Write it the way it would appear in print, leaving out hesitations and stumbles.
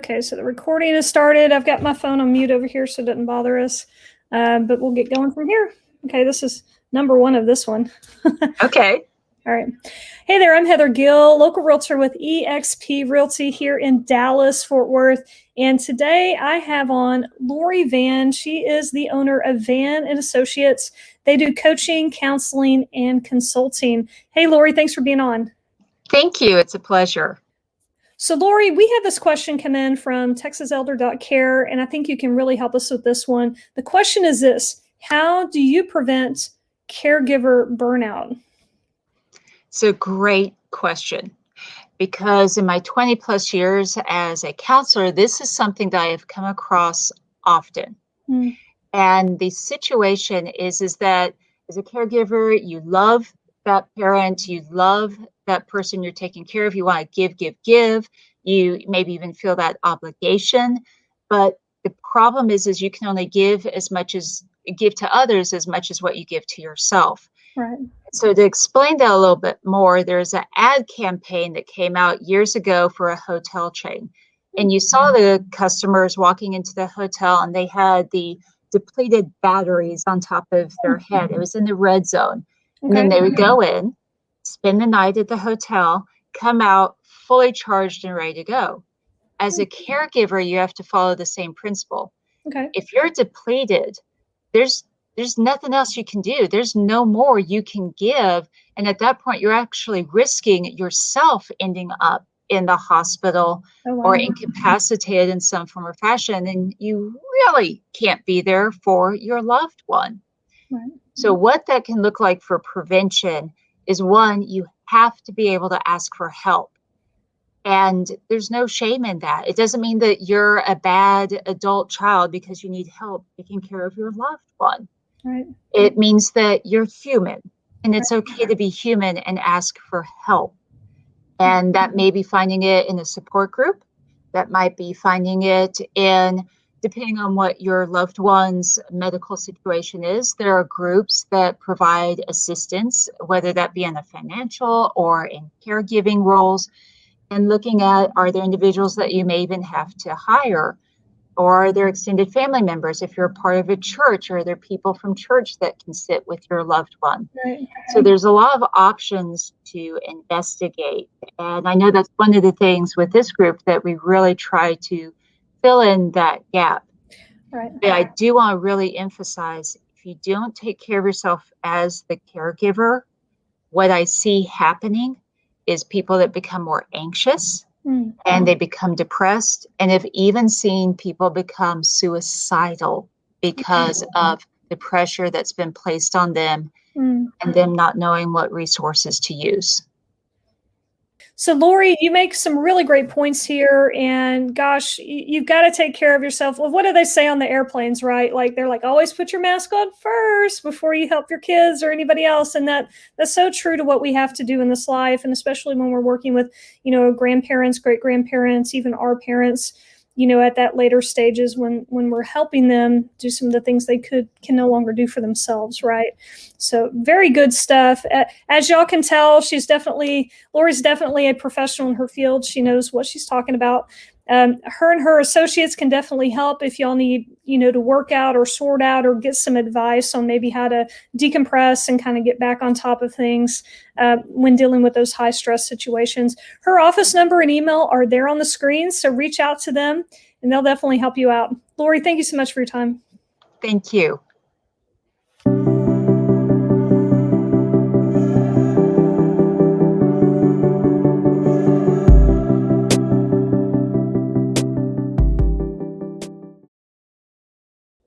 Okay, so the recording has started. I've got my phone on mute over here so it doesn't bother us, but we'll get going from here. Okay, this is number one of this one. Okay. All right. Hey there, I'm Heather Gill, local realtor with eXp Realty here in Dallas, Fort Worth. And today I have on Lori Van. She is the owner of Van and Associates. They do coaching, counseling, and consulting. Hey, Lori, thanks for being on. Thank you. It's a pleasure. So, Lori, we had this question come in from TexasElder.care, and I think you can really help us with this one. The question is this: how do you prevent caregiver burnout? It's a great question, because in my 20 plus years as a counselor, this is something that I have come across often. And the situation is that as a caregiver, you love that parent, you love that person you're taking care of, you want to give. You maybe even feel that obligation. But the problem is you can only give to others as much as what you give to yourself. Right. So to explain that a little bit more, there's an ad campaign that came out years ago for a hotel chain. And you saw the customers walking into the hotel and they had the depleted batteries on top of their head. It was in the red zone. And then they would go in, spend the night at the hotel, come out fully charged and ready to go. As a caregiver, you have to follow the same principle. Okay. If you're depleted, there's nothing else you can do. There's no more you can give. And at that point, you're actually risking yourself ending up in the hospital or incapacitated in some form or fashion. And you really can't be there for your loved one. Right. So what that can look like for prevention is, one, you have to be able to ask for help. And there's no shame in that. It doesn't mean that you're a bad adult child because you need help taking care of your loved one. Right. It means that you're human, and it's okay to be human and ask for help. And that may be finding it in a support group. That might be finding it in, depending on what your loved one's medical situation is, there are groups that provide assistance, whether that be in a financial or in caregiving roles, and looking at, are there individuals that you may even have to hire? Or are there extended family members? If you're a part of a church, or are there people from church that can sit with your loved one? Right. So there's a lot of options to investigate. And I know that's one of the things with this group that we really try to fill in that gap. Right. But I do want to really emphasize, if you don't take care of yourself as the caregiver, what I see happening is people that become more anxious and they become depressed, and have even seen people become suicidal because of the pressure that's been placed on them and them not knowing what resources to use. So, Lori, you make some really great points here, and gosh, you've got to take care of yourself. Well, what do they say on the airplanes, right? Like, they're like, always put your mask on first before you help your kids or anybody else. And that's so true to what we have to do in this life. And especially when we're working with, grandparents, great grandparents, even our parents, at that later stages when we're helping them do some of the things they can no longer do for themselves, right? So very good stuff. As y'all can tell, Lori's definitely a professional in her field. She knows what she's talking about. Her and her associates can definitely help if y'all need, to work out or sort out or get some advice on maybe how to decompress and kind of get back on top of things when dealing with those high stress situations. Her office number and email are there on the screen, so reach out to them and they'll definitely help you out. Lori, thank you so much for your time. Thank you.